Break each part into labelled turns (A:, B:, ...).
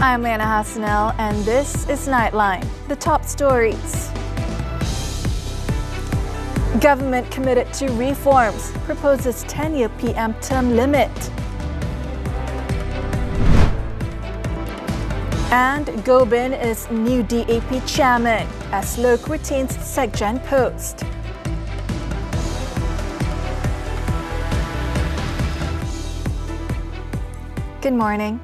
A: I'm Liyana Hassanel, and this is Nightline, the top stories. Government committed to reforms, proposes 10-year PM term limit. And Gobin is new DAP chairman, as Lok retains SecGen post. Good morning.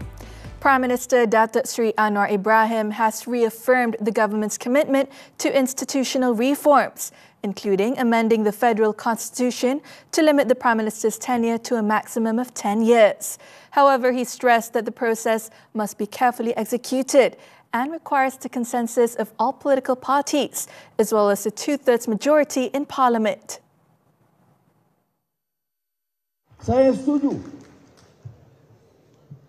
A: Prime Minister Datuk Seri Anwar Ibrahim has reaffirmed the government's commitment to institutional reforms, including amending the federal constitution to limit the Prime Minister's tenure to a maximum of 10 years. However, he stressed that the process must be carefully executed and requires the consensus of all political parties, as well as a two-thirds majority in Parliament.
B: Saya setuju.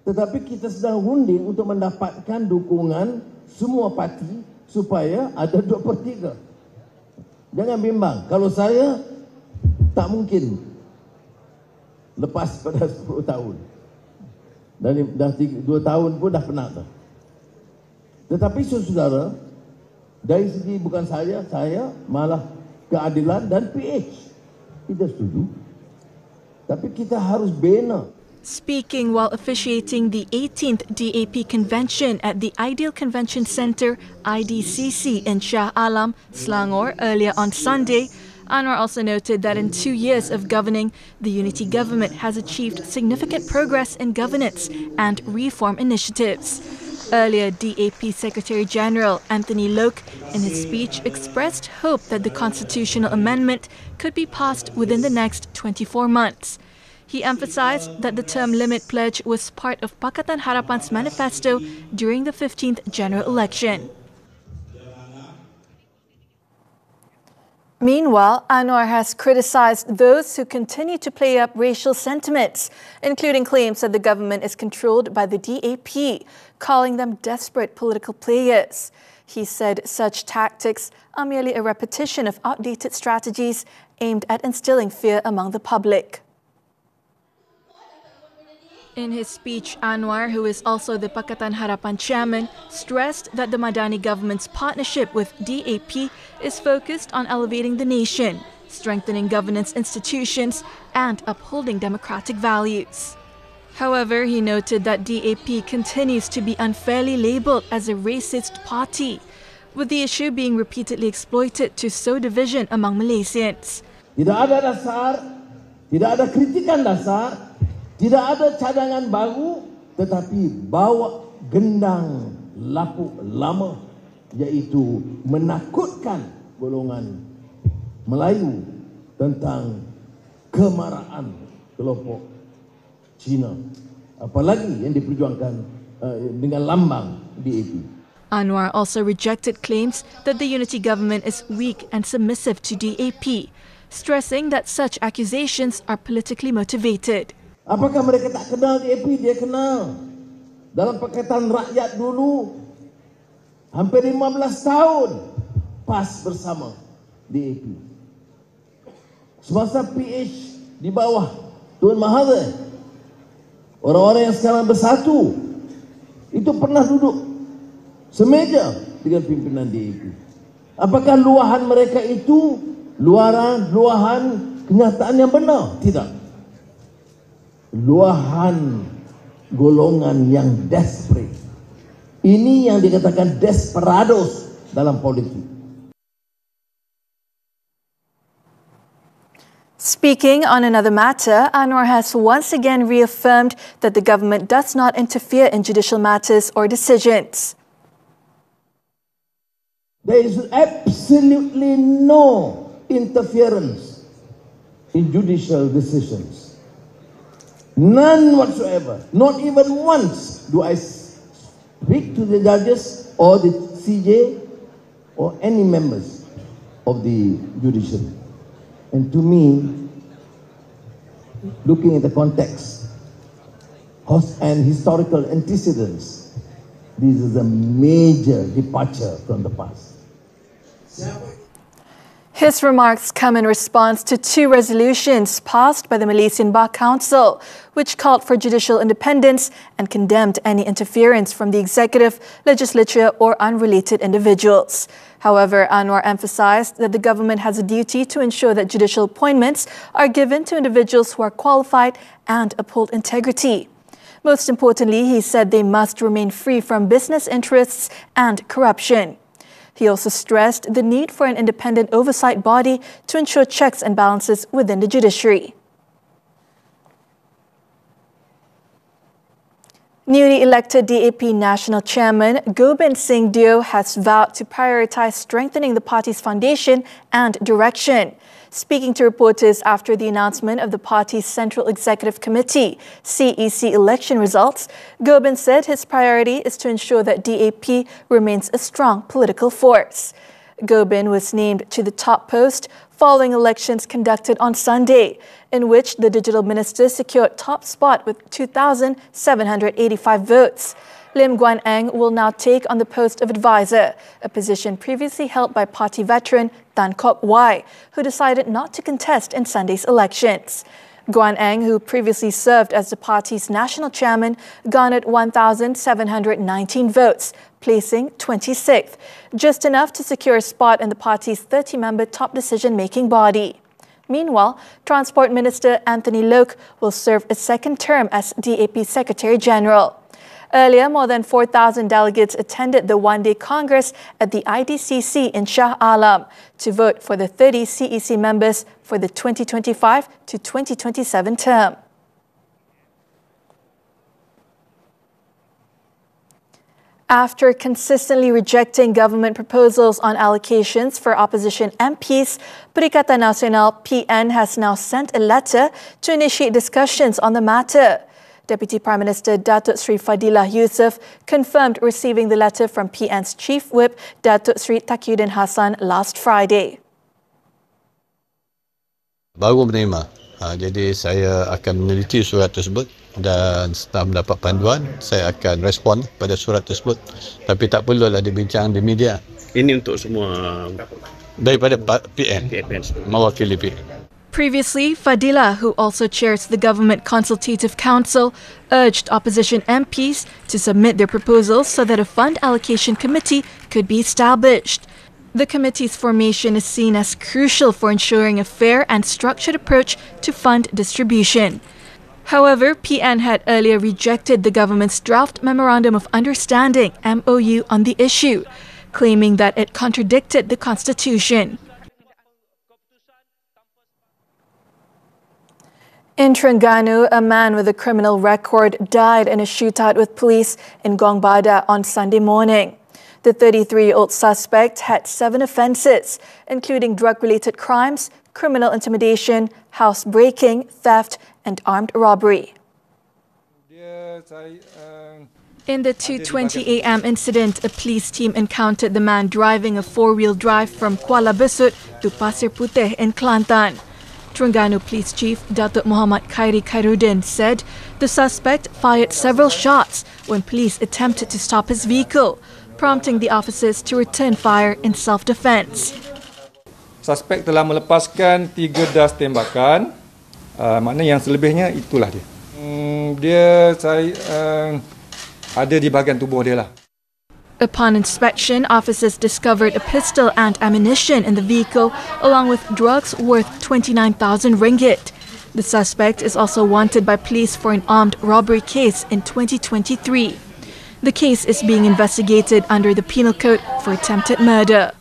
B: Tetapi kita sedang runding untuk mendapatkan dukungan semua parti supaya ada 2/3. Jangan bimbang. Kalau saya, tak mungkin lepas pada 10 tahun. Dan dah 2 tahun pun dah penat dah. Tetapi saudara, dari segi bukan saya malah keadilan dan PH. Kita setuju. Tapi kita harus bina.
A: Speaking while officiating the 18th DAP convention at the Ideal Convention Centre, IDCC, in Shah Alam, Selangor earlier on Sunday, Anwar also noted that in 2 years of governing, the unity government has achieved significant progress in governance and reform initiatives. Earlier, DAP Secretary-General Anthony Lok, in his speech, expressed hope that the constitutional amendment could be passed within the next 24 months. He emphasized that the term limit pledge was part of Pakatan Harapan's manifesto during the 15th general election. Meanwhile, Anwar has criticized those who continue to play up racial sentiments, including claims that the government is controlled by the DAP, calling them desperate political players. He said such tactics are merely a repetition of outdated strategies aimed at instilling fear among the public. In his speech, Anwar, who is also the Pakatan Harapan chairman, stressed that the Madani government's partnership with DAP is focused on elevating the nation, strengthening governance institutions, and upholding democratic values. However, he noted that DAP continues to be unfairly labelled as a racist party, with the issue being repeatedly exploited to sow division among Malaysians.
B: Tidak ada dasar, tidak ada kritikan dasar, tidak ada cadangan baru, tetapi bawa gendang lapuk lama, iaitu menakutkan golongan Melayu tentang kemarahan kelompok Cina. Apalagi yang diperjuangkan dengan lambang DAP.
A: Anwar also rejected claims that the unity government is weak and submissive to DAP, stressing that such accusations are politically motivated.
B: Apakah mereka tak kenal DAP? Dia kenal. Dalam Pakatan Rakyat dulu, hampir 15 tahun PAS bersama DAP. Semasa PH di bawah Tuan Mahathir, orang-orang yang sekarang bersatu, itu pernah duduk semeja dengan pimpinan DAP. Apakah luahan mereka itu luahan kenyataan yang benar? Tidak. Luahan golongan yang desperate. Ini yang dikatakan desperados dalam politik.
A: Speaking on another matter, Anwar has once again reaffirmed that the government does not interfere in judicial matters or decisions.
B: There is absolutely no interference in judicial decisions. None whatsoever. Not even once do I speak to the judges or the CJ or any members of the judicial. And to me, looking at the context and historical antecedents, this is a major departure from the past.
A: His remarks come in response to two resolutions passed by the Malaysian Bar Council, which called for judicial independence and condemned any interference from the executive, legislature or unrelated individuals. However, Anwar emphasized that the government has a duty to ensure that judicial appointments are given to individuals who are qualified and uphold integrity. Most importantly, he said they must remain free from business interests and corruption. He also stressed the need for an independent oversight body to ensure checks and balances within the judiciary. Newly elected DAP National Chairman Gobind Singh Deo has vowed to prioritise strengthening the party's foundation and direction. Speaking to reporters after the announcement of the party's Central Executive Committee (CEC) election results, Gobind said his priority is to ensure that DAP remains a strong political force. Gobind was named to the top post following elections conducted on Sunday, in which the digital minister secured top spot with 2,785 votes. Lim Guan Eng will now take on the post of advisor, a position previously held by party veteran Tan Kok Wai, who decided not to contest in Sunday's elections. Guan Eng, who previously served as the party's national chairman, garnered 1,719 votes, placing 26th, just enough to secure a spot in the party's 30-member top decision-making body. Meanwhile, Transport Minister Anthony Loke will serve a second term as DAP Secretary General. Earlier, more than 4,000 delegates attended the one-day Congress at the IDCC in Shah Alam to vote for the 30 CEC members for the 2025 to 2027 term. After consistently rejecting government proposals on allocations for opposition MPs, Perikatan Nasional (PN) has now sent a letter to initiate discussions on the matter. Deputy Prime Minister Datuk Sri Fadilah Yusof confirmed receiving the letter from PN's Chief Whip Datuk Sri Taqiyuddin Hassan last Friday.
C: Baru menerima. Jadi saya akan meneliti surat tersebut dan setelah mendapat panduan, saya akan respon pada surat tersebut. Tapi tak perlulah dibincang di media.
D: Ini untuk semua
C: daripada PN, mewakili PN.
A: Previously, Fadilah, who also chairs the Government Consultative Council, urged opposition MPs to submit their proposals so that a fund allocation committee could be established. The committee's formation is seen as crucial for ensuring a fair and structured approach to fund distribution. However, PN had earlier rejected the government's draft Memorandum of Understanding (MOU) on the issue, claiming that it contradicted the Constitution. In Terengganu, a man with a criminal record died in a shootout with police in Gong Bada on Sunday morning. The 33-year-old suspect had 7 offences, including drug-related crimes, criminal intimidation, house breaking, theft and armed robbery. In the 2:20 a.m. incident, a police team encountered the man driving a 4-wheel drive from Kuala Besut to Pasir Puteh in Kelantan. Terengganu Police Chief Datuk Muhammad Khairi Khairuddin said the suspect fired several shots when police attempted to stop his vehicle, prompting the officers to return fire in self-defense.
E: Suspek telah melepaskan 3 das tembakan, maknanya yang selebihnya itulah dia. Dia ada di bahagian tubuh dia lah.
A: Upon inspection, officers discovered a pistol and ammunition in the vehicle, along with drugs worth 29,000 ringgit. The suspect is also wanted by police for an armed robbery case in 2023. The case is being investigated under the Penal Code for attempted murder.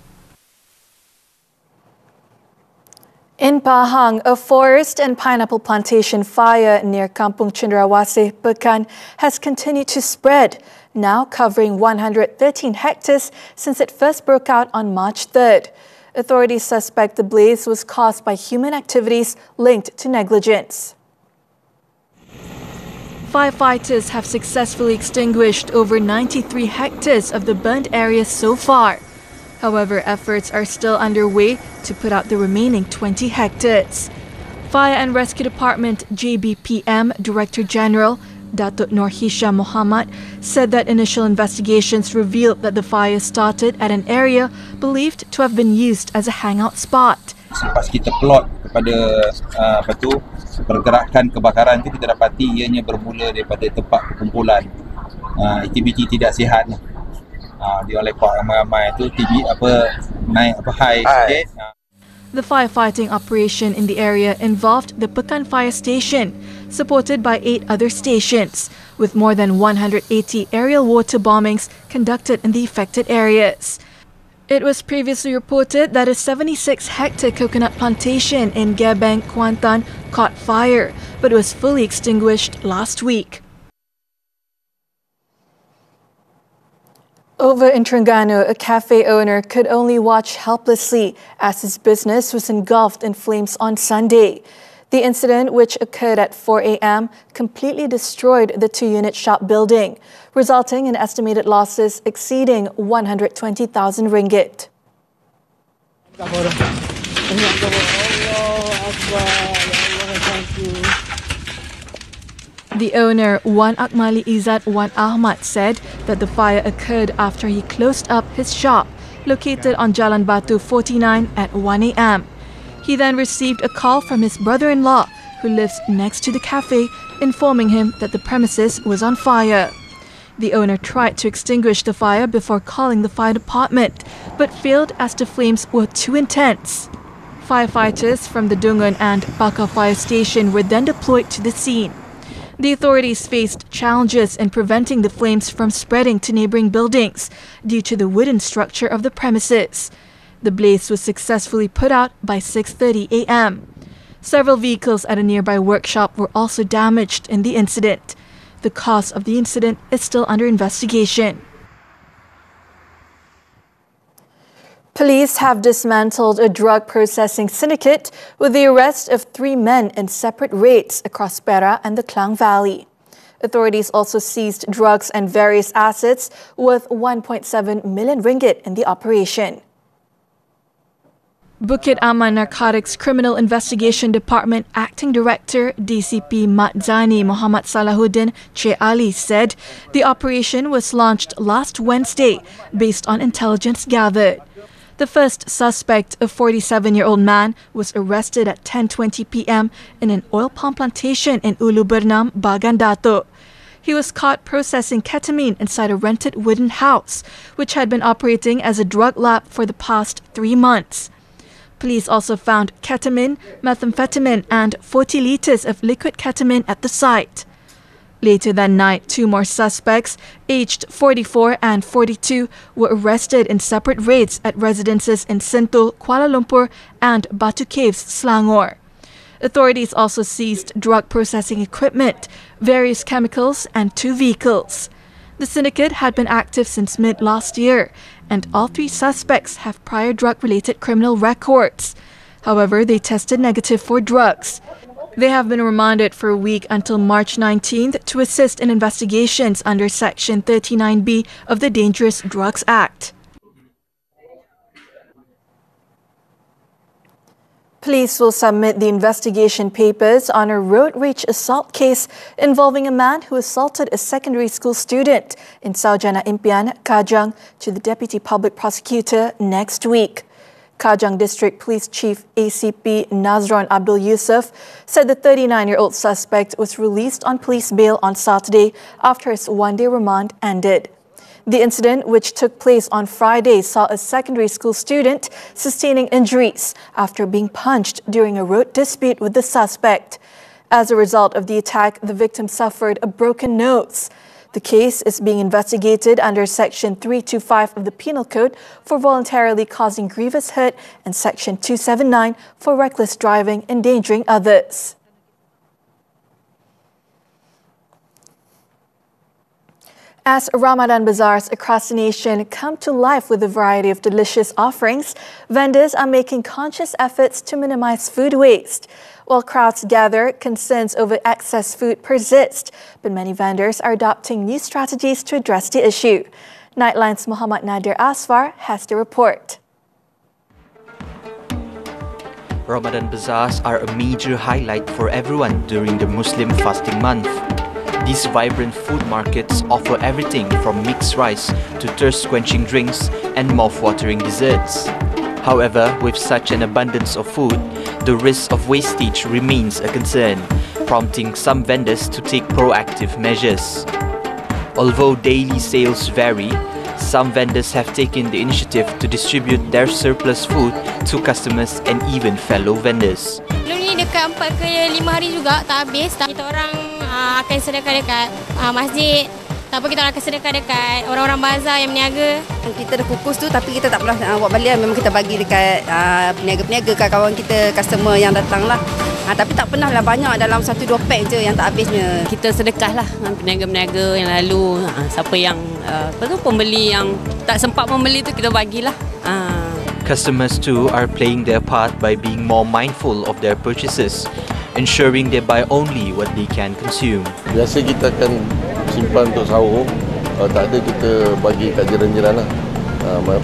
A: In Pahang, a forest and pineapple plantation fire near Kampung Cenderawasih, Pekan, has continued to spread, now covering 113 hectares since it first broke out on March 3rd. Authorities suspect the blaze was caused by human activities linked to negligence. Firefighters have successfully extinguished over 93 hectares of the burnt area so far. However, efforts are still underway to put out the remaining 20 hectares. Fire and Rescue Department JBPM Director General Datuk Nur Hisham Muhammad, said that initial investigations revealed that the fire started at an area believed to have been used as a hangout spot.
D: Selepas kita plot kepada pergerakan kebakaran itu, kita dapati ianya bermula daripada tempat kumpulan aktiviti tidak sihat. Dia lepak ramai-ramai itu naik high sikit.
A: The firefighting operation in the area involved the Pekan Fire Station, supported by 8 other stations, with more than 180 aerial water bombings conducted in the affected areas. It was previously reported that a 76-hectare coconut plantation in Gebang, Kuantan caught fire, but was fully extinguished last week. Over in Terengganu, a cafe owner could only watch helplessly as his business was engulfed in flames on Sunday. The incident, which occurred at 4 a.m., completely destroyed the 2-unit shop building, resulting in estimated losses exceeding 120,000 ringgit. The owner, Wan Akmali Izzat Wan Ahmad, said that the fire occurred after he closed up his shop, located on Jalan Batu 49 at 1 a.m. He then received a call from his brother-in-law, who lives next to the cafe, informing him that the premises was on fire. The owner tried to extinguish the fire before calling the fire department, but failed as the flames were too intense. Firefighters from the Dungun and Bakau Fire Station were then deployed to the scene. The authorities faced challenges in preventing the flames from spreading to neighboring buildings due to the wooden structure of the premises. The blaze was successfully put out by 6:30 a.m. Several vehicles at a nearby workshop were also damaged in the incident. The cause of the incident is still under investigation. Police have dismantled a drug processing syndicate with the arrest of 3 men in separate raids across Perak and the Klang Valley. Authorities also seized drugs and various assets worth 1.7 million ringgit in the operation. Bukit Aman Narcotics Criminal Investigation Department Acting Director DCP Mat Zani Muhammad Salahuddin Che Ali said the operation was launched last Wednesday based on intelligence gathered. The first suspect, a 47-year-old man, was arrested at 10:20 p.m. in an oil palm plantation in Ulu Bernam, Bagan Datuk. He was caught processing ketamine inside a rented wooden house, which had been operating as a drug lab for the past 3 months. Police also found ketamine, methamphetamine, and 40 litres of liquid ketamine at the site. Later that night, 2 more suspects, aged 44 and 42, were arrested in separate raids at residences in Sentul, Kuala Lumpur, and Batu Caves, Selangor. Authorities also seized drug processing equipment, various chemicals, and 2 vehicles. The syndicate had been active since mid last year, and all 3 suspects have prior drug-related criminal records. However, they tested negative for drugs. They have been remanded for a week until March 19th to assist in investigations under Section 39B of the Dangerous Drugs Act. Police will submit the investigation papers on a road rage assault case involving a man who assaulted a secondary school student in Saujana Impian, Kajang, to the Deputy Public Prosecutor next week. Kajang District Police Chief ACP Nazron Abdul Yusuf said the 39-year-old suspect was released on police bail on Saturday after his 1-day remand ended. The incident, which took place on Friday, saw a secondary school student sustaining injuries after being punched during a road dispute with the suspect. As a result of the attack, the victim suffered a broken nose. The case is being investigated under Section 325 of the Penal Code for voluntarily causing grievous hurt and Section 279 for reckless driving endangering others. As Ramadan bazaars across the nation come to life with a variety of delicious offerings, vendors are making conscious efforts to minimize food waste. While crowds gather, concerns over excess food persist, but many vendors are adopting new strategies to address the issue. Nightline's Muhammad Nadir Asfar has the report.
F: Ramadan bazaars are a major highlight for everyone during the Muslim fasting month. These vibrant food markets offer everything from mixed rice to thirst-quenching drinks and mouth-watering desserts. However, with such an abundance of food, the risk of wastage remains a concern, prompting some vendors to take proactive measures. Although daily sales vary, some vendors have taken the initiative to distribute their surplus food to customers and even fellow vendors.
G: Belum ni dekat 4 ke 5 hari juga tak habis. Kita orang akan sedekah dekat masjid. Tak apa, kita akan sedekah dekat orang-orang bazar yang berniaga.
H: Kita dah kukus tu tapi kita tak pernah buat balik. Memang kita bagi dekat peniaga-peniaga, kawan kita, customer yang datang lah. Tapi tak pernah lah banyak, dalam 1-2 pack je yang tak habisnya.
I: Kita sedekah lah dengan peniaga-peniaga yang lalu. Siapa yang pembeli yang tak sempat membeli tu kita bagilah.
F: Customers too are playing their part by being more mindful of their purchases, ensuring they buy only what they can consume.
J: Biasa kita akan simpan untuk sahur, tak ada kita bagi kat jiran-jiran lah.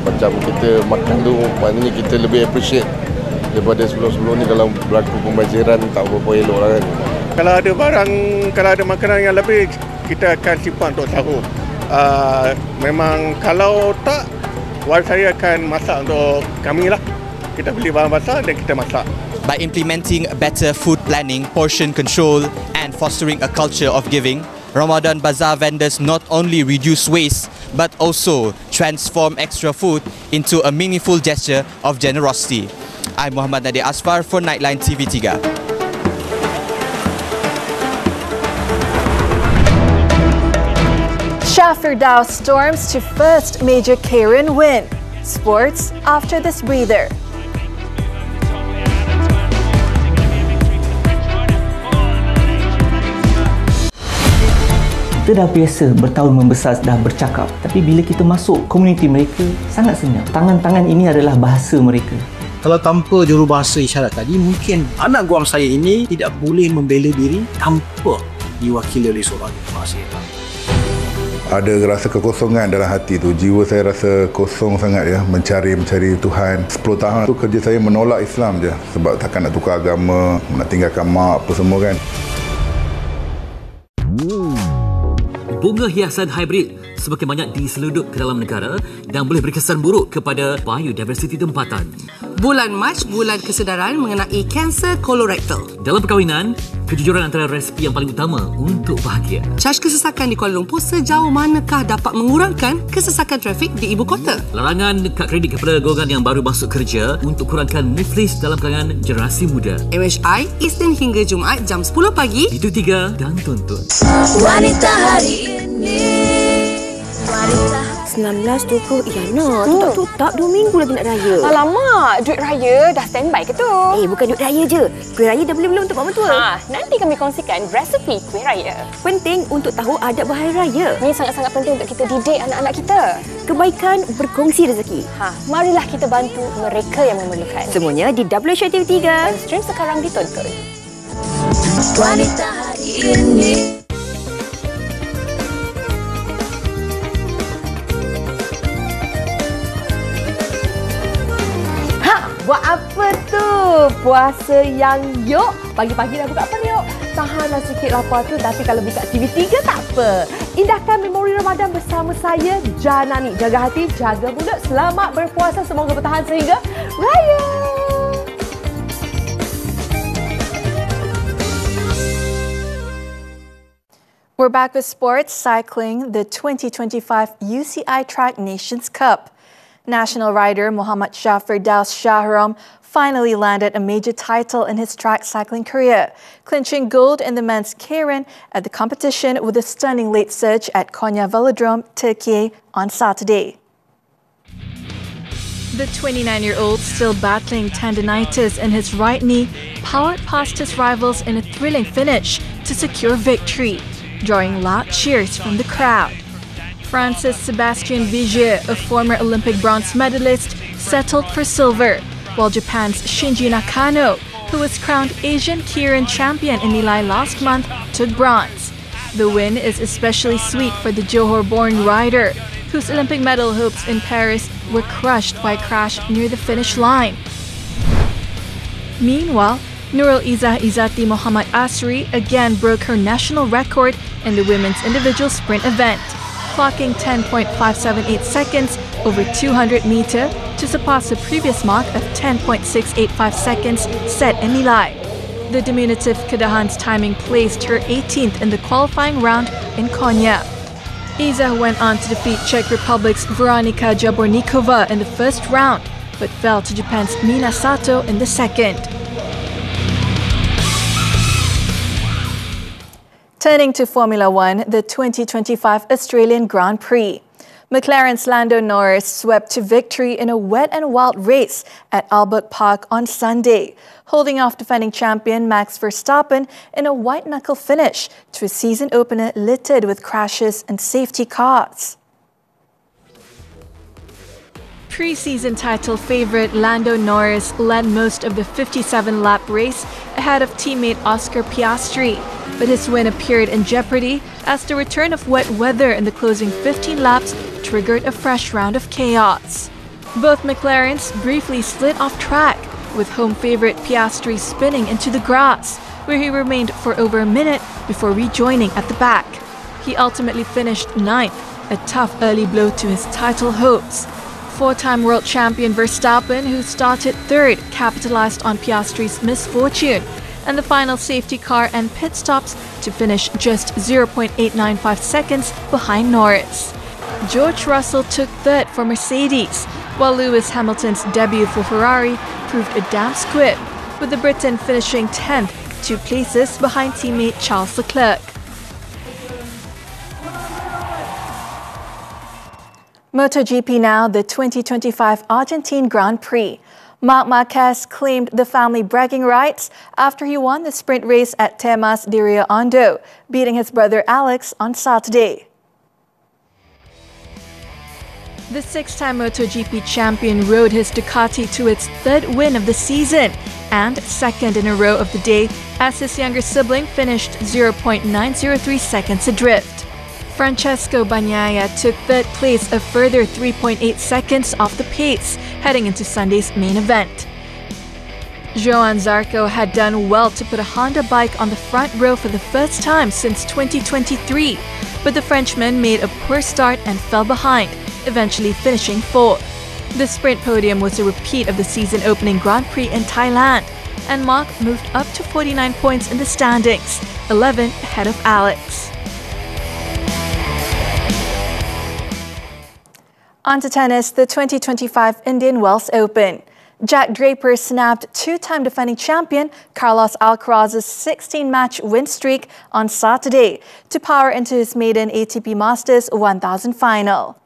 J: Macam kita makan tu, maknanya kita lebih appreciate daripada sebelum-sebelum ni. Kalau berlaku pembaziran tak berapa elok lah kan.
K: Kalau ada barang, kalau ada makanan yang lebih, kita akan simpan untuk sahur. Memang kalau tak, wife saya akan masak untuk kami lah. Kita beli bahan basah dan kita masak.
F: By implementing better food planning, portion control and fostering a culture of giving, Ramadan Bazaar vendors not only reduce waste but also transform extra food into a meaningful gesture of generosity. I'm Muhammad Nadir Asfar for Nightline TV3.
A: Shah Firdaus storms to first major Karen win. Sports after this breather.
L: Kita dah biasa bertahun membesar, dah bercakap. Tapi bila kita masuk komuniti mereka, sangat senyap. Tangan-tangan ini adalah bahasa mereka.
M: Kalau tanpa jurubahasa isyarat tadi, mungkin anak guam saya ini tidak boleh membela diri tanpa diwakili oleh seorang bahasa Islam.
N: Ada rasa kekosongan dalam hati tu. Jiwa saya rasa kosong sangat ya, mencari Tuhan. 10 tahun tu kerja saya menolak Islam je. Sebab takkan nak tukar agama, nak tinggalkan mak apa semua kan.
O: Bunga hiasan hybrid semakin banyak diseludup ke dalam negara dan boleh berkesan buruk kepada biodiversiti tempatan.
P: Bulan Mac, bulan kesedaran mengenai kanser kolorektal.
O: Dalam perkahwinan, kejujuran antara resipi yang paling utama untuk bahagia.
P: Caj kesesakan di Kuala Lumpur, sejauh manakah dapat mengurangkan kesesakan trafik di ibu kota?
O: Larangan kad kredit kepada golongan yang baru masuk kerja untuk kurangkan muflis dalam kalangan generasi muda.
P: MHI, Isnin hingga Jumaat jam 10 pagi.
O: Itu 3 dan tuntut.
Q: Wanita hari ini. Wanita
R: 19-20 Liyana, tu tak 2 minggu lagi nak raya.
S: Alamak, duit raya dah standby ke tu?
R: Bukan duit raya je. Kuih raya dah belum untuk mak mentua.
S: Nanti kami kongsikan resepi kuih raya.
R: Penting untuk tahu adab bahaya raya.
S: Ini sangat-sangat penting untuk kita didik anak-anak kita.
R: Kebaikan berkongsi rezeki.
S: Marilah kita bantu mereka yang memerlukan.
R: Semuanya di WH TV3.
S: Dan stream sekarang ditonton.
Q: Wanita hari ini.
T: Buat apa tu? Puasa yang yuk. Pagi-pagi dah buka apa ni yuk? Tahanlah sikit lapar tu, tapi kalau buka TV3 tak apa. Indahkan memori Ramadan bersama saya, Janani. Jaga hati, jaga mulut. Selamat berpuasa. Semoga bertahan sehingga raya.
A: We're back with sports, cycling, the 2025 UCI Track Nations Cup. National rider Muhammad Shah Firdaus Shahram finally landed a major title in his track cycling career, clinching gold in the men's Karen at the competition with a stunning late surge at Konya Velodrome, Turkey on Saturday. The 29-year-old, still battling tendinitis in his right knee, powered past his rivals in a thrilling finish to secure victory, drawing loud cheers from the crowd. France's Sébastien Vigier, a former Olympic bronze medalist, settled for silver, while Japan's Shinji Nakano, who was crowned Asian Keirin champion in Nilai last month, took bronze. The win is especially sweet for the Johor-born rider, whose Olympic medal hopes in Paris were crushed by a crash near the finish line. Meanwhile, Nurul Izzah Izzati Muhammad Asri again broke her national record in the women's individual sprint event, clocking 10.578 seconds over 200 meter to surpass the previous mark of 10.685 seconds set in Nilai. The diminutive Kedahan's timing placed her 18th in the qualifying round in Konya. Izzah went on to defeat Czech Republic's Veronika Jaborníková in the first round, but fell to Japan's Mina Sato in the second. Turning to Formula One, the 2025 Australian Grand Prix. McLaren's Lando Norris swept to victory in a wet and wild race at Albert Park on Sunday, holding off defending champion Max Verstappen in a white-knuckle finish to a season opener littered with crashes and safety cars. Pre-season title favourite Lando Norris led most of the 57-lap race ahead of teammate Oscar Piastri, but his win appeared in jeopardy as the return of wet weather in the closing 15 laps triggered a fresh round of chaos. Both McLarens briefly slid off track, with home favourite Piastri spinning into the grass, where he remained for over a minute before rejoining at the back. He ultimately finished 9th, a tough early blow to his title hopes. Four-time world champion Verstappen, who started 3rd, capitalised on Piastri's misfortune and the final safety car and pit stops to finish just 0.895 seconds behind Norris. George Russell took 3rd for Mercedes, while Lewis Hamilton's debut for Ferrari proved a damn squib, with the Briton finishing 10th, 2 places behind teammate Charles Leclerc. MotoGP now, the 2025 Argentine Grand Prix. Marc Marquez claimed the family bragging rights after he won the sprint race at Termas de Rio Hondo, beating his brother Alex on Saturday. The 6-time MotoGP champion rode his Ducati to its 3rd win of the season and 2nd in a row of the day as his younger sibling finished 0.903 seconds adrift. Francesco Bagnaia took 3rd place, a further 3.8 seconds off the pace, heading into Sunday's main event. Joan Zarco had done well to put a Honda bike on the front row for the first time since 2023, but the Frenchman made a poor start and fell behind, eventually finishing 4th. The sprint podium was a repeat of the season-opening Grand Prix in Thailand, and Marc moved up to 49 points in the standings, 11 ahead of Alex. On to tennis, the 2025 Indian Wells Open. Jack Draper snapped 2-time defending champion Carlos Alcaraz's 16-match win streak on Saturday to power into his maiden ATP Masters 1000 final.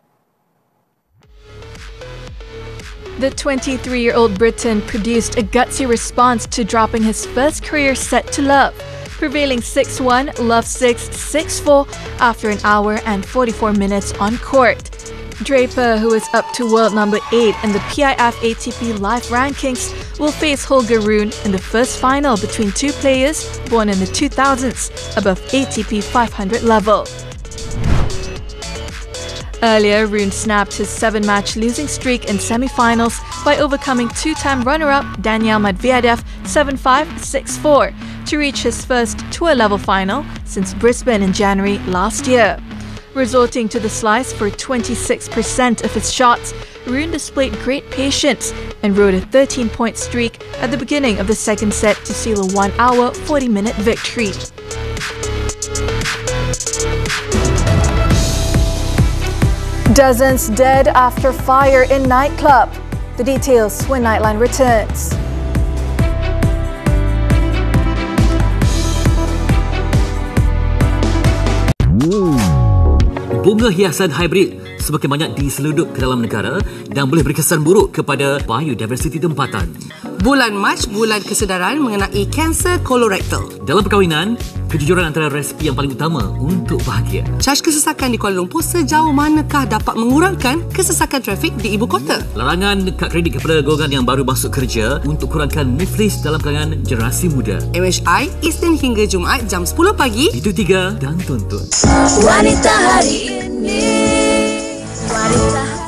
A: The 23-year-old Briton produced a gutsy response to dropping his first career set to love, prevailing 6-1, love 6, 6-4 after an hour and 44 minutes on court. Draper, who is up to world number 8 in the PIF ATP Live rankings, will face Holger Rune in the first final between 2 players born in the 2000s above ATP 500 level. Earlier, Rune snapped his 7-match losing streak in semi-finals by overcoming 2-time runner-up Daniil Medvedev 7-5, 6-4 to reach his first tour-level final since Brisbane in January last year. Resorting to the slice for 26% of his shots, Rune displayed great patience and rode a 13-point streak at the beginning of the second set to seal a 1-hour, 40-minute victory. Dozens dead after fire in nightclub. The details when Nightline returns.
O: Bunga hiasan hybrid semakin banyak diseludup ke dalam negara dan boleh berkesan buruk kepada biodiversiti tempatan.
P: Bulan Mac, bulan kesedaran mengenai kanser kolorektal.
O: Dalam perkahwinan, kejujuran antara resipi yang paling utama untuk bahagia.
P: Caj kesesakan di Kuala Lumpur sejauh manakah dapat mengurangkan kesesakan trafik di ibu kota?
O: Larangan kad kredit kepada golongan yang baru masuk kerja untuk kurangkan miflis dalam kalangan generasi muda.
P: MHI, Isnin hingga Jumaat jam 10 pagi.
O: Itu 3 dan tuntut.
Q: Wanita hari ini.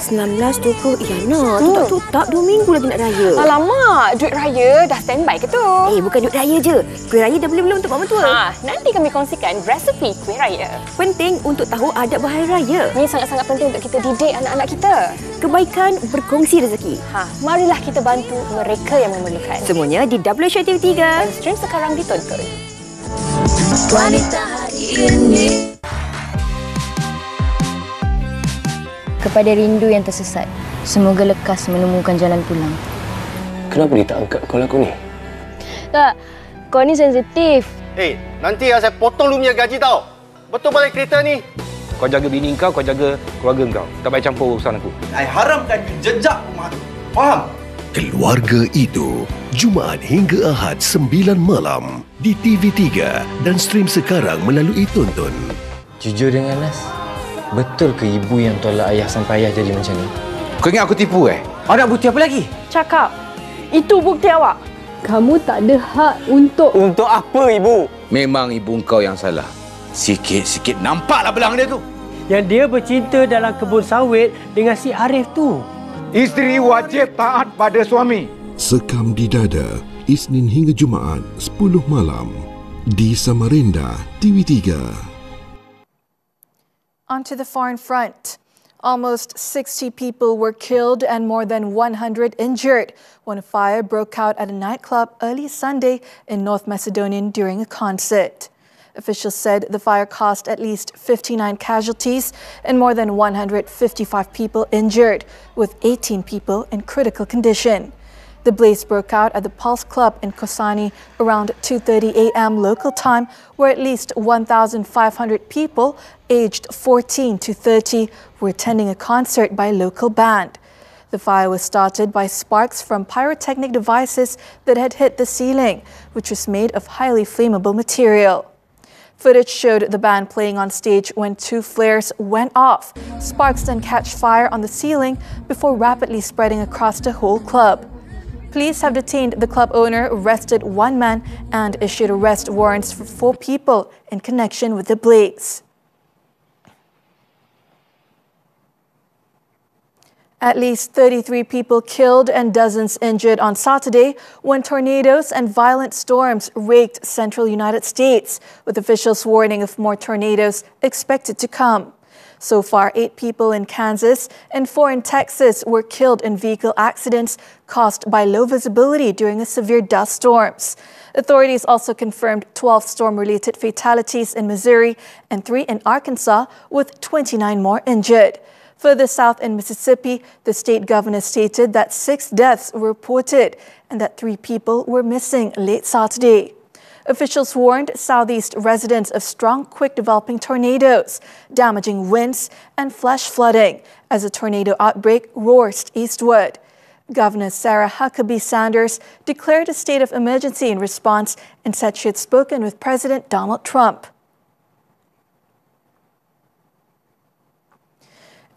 R: 19 tu ke? Liyana, tutup 2 minggu lagi nak raya.
S: Alamak, duit raya dah standby ke tu?
R: Bukan duit raya je. Kuih raya dah beli belum untuk mak mentua?
S: Nanti kami kongsikan resepi kuih raya.
R: Penting untuk tahu adab bahaya raya.
S: Ini sangat-sangat penting untuk kita didik anak-anak kita.
R: Kebaikan berkongsi rezeki.
S: Marilah kita bantu mereka yang memerlukan.
R: Semuanya di Judicial TV 3.
S: Dan stream sekarang ditonton.
Q: Wanita hari ini.
U: Kepada rindu yang tersesat, semoga lekas menemukan jalan pulang.
V: Kenapa dia tak angkat call aku ni?
U: Tak, kau ni sensitif.
V: Nanti saya potong lu punya gaji tau. Betul balik kereta ni.
W: Kau jaga bini kau jaga keluarga kau. Tak payah campur urusan aku.
V: I haramkan jejak rumah tu. Faham?
X: Keluarga Itu, Jumaat hingga Ahad 9 malam di TV3 dan stream sekarang melalui Tonton.
V: Jujur dengan Nas, betul ke ibu yang tolak ayah sampai ayah jadi macam ni?
W: Kau ingat aku tipu
V: Ada bukti apa lagi?
T: Cakap. Itu bukti awak.
U: Kamu tak ada hak untuk...
V: Untuk apa ibu?
W: Memang ibu kau yang salah. Sikit-sikit nampaklah belang dia tu.
Y: Yang dia bercinta dalam kebun sawit dengan si Arif tu.
W: Isteri wajib taat pada suami.
X: Sekam di Dada, Isnin hingga Jumaat 10 malam di Samarinda TV3.
A: Onto the foreign front. Almost 60 people were killed and more than 100 injured when a fire broke out at a nightclub early Sunday in North Macedonia during a concert. Officials said the fire caused at least 59 casualties and more than 155 people injured, with 18 people in critical condition. The blaze broke out at the Pulse Club in Kosani around 2:30 a.m. local time, where at least 1,500 people aged 14 to 30 were attending a concert by a local band. The fire was started by sparks from pyrotechnic devices that had hit the ceiling, which was made of highly flammable material. Footage showed the band playing on stage when 2 flares went off. Sparks then catch fire on the ceiling before rapidly spreading across the whole club. Police have detained the club owner, arrested 1 man, and issued arrest warrants for 4 people in connection with the blaze. At least 33 people killed and dozens injured on Saturday when tornadoes and violent storms raked central United States, with officials warning of more tornadoes expected to come. So far, 8 people in Kansas and 4 in Texas were killed in vehicle accidents caused by low visibility during a severe dust storms. Authorities also confirmed 12 storm-related fatalities in Missouri and 3 in Arkansas, with 29 more injured. Further south in Mississippi, the state governor stated that 6 deaths were reported and that 3 people were missing late Saturday. Officials warned southeast residents of strong, quick-developing tornadoes, damaging winds and flash flooding as a tornado outbreak roared eastward. Governor Sarah Huckabee Sanders declared a state of emergency in response and said she had spoken with President Donald Trump.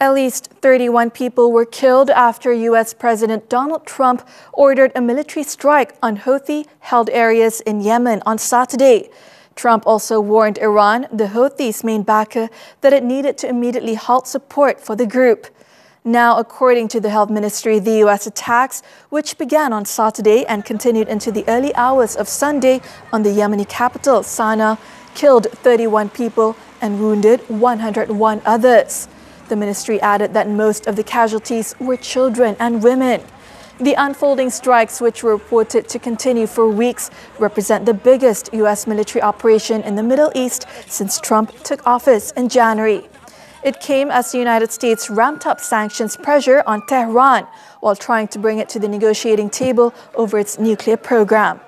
A: At least 31 people were killed after U.S. President Donald Trump ordered a military strike on Houthi-held areas in Yemen on Saturday. Trump also warned Iran, the Houthis' main backer, that it needed to immediately halt support for the group. Now, according to the Health Ministry, the U.S. attacks, which began on Saturday and continued into the early hours of Sunday on the Yemeni capital, Sana'a, killed 31 people and wounded 101 others. The ministry added that most of the casualties were children and women. The unfolding strikes, which were reported to continue for weeks, represent the biggest U.S. military operation in the Middle East since Trump took office in January. It came as the United States ramped up sanctions pressure on Tehran while trying to bring it to the negotiating table over its nuclear program.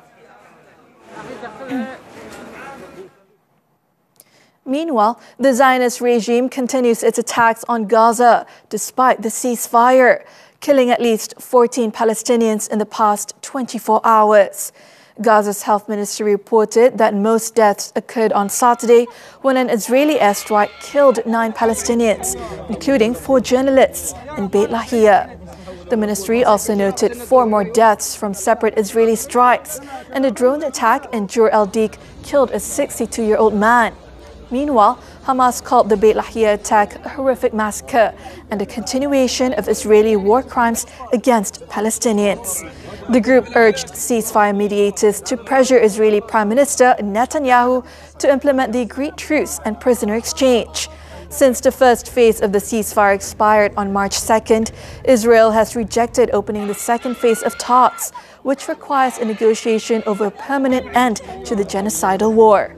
A: Meanwhile, the Zionist regime continues its attacks on Gaza despite the ceasefire, killing at least 14 Palestinians in the past 24 hours. Gaza's health ministry reported that most deaths occurred on Saturday when an Israeli airstrike killed 9 Palestinians, including 4 journalists in Beit Lahia. The ministry also noted 4 more deaths from separate Israeli strikes, and a drone attack in Jur el-Dik killed a 62-year-old man. Meanwhile, Hamas called the Beit Lahia attack a horrific massacre and a continuation of Israeli war crimes against Palestinians. The group urged ceasefire mediators to pressure Israeli Prime Minister Netanyahu to implement the agreed truce and prisoner exchange. Since the first phase of the ceasefire expired on March 2nd, Israel has rejected opening the second phase of talks, which requires a negotiation over a permanent end to the genocidal war.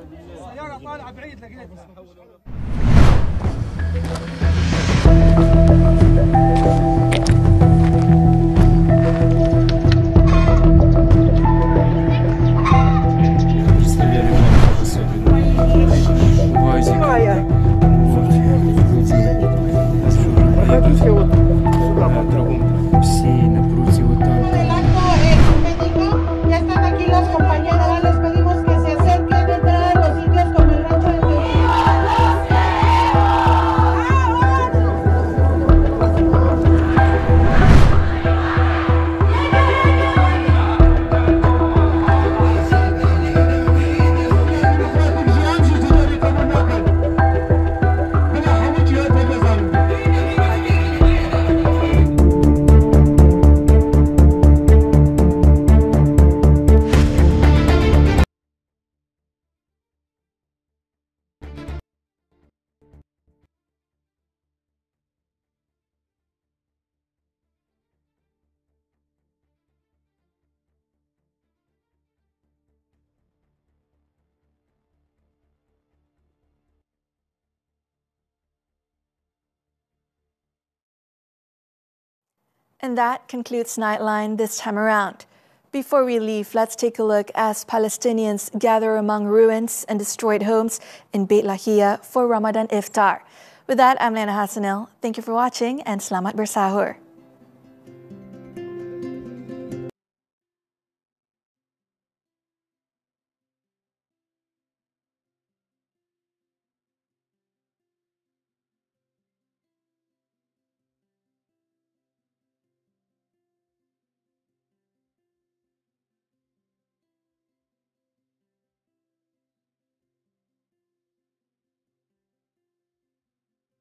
A: And that concludes Nightline this time around. Before we leave, let's take a look as Palestinians gather among ruins and destroyed homes in Beit Lahia for Ramadan Iftar. With that, I'm Liyana Hassanel. Thank you for watching and selamat bersahur.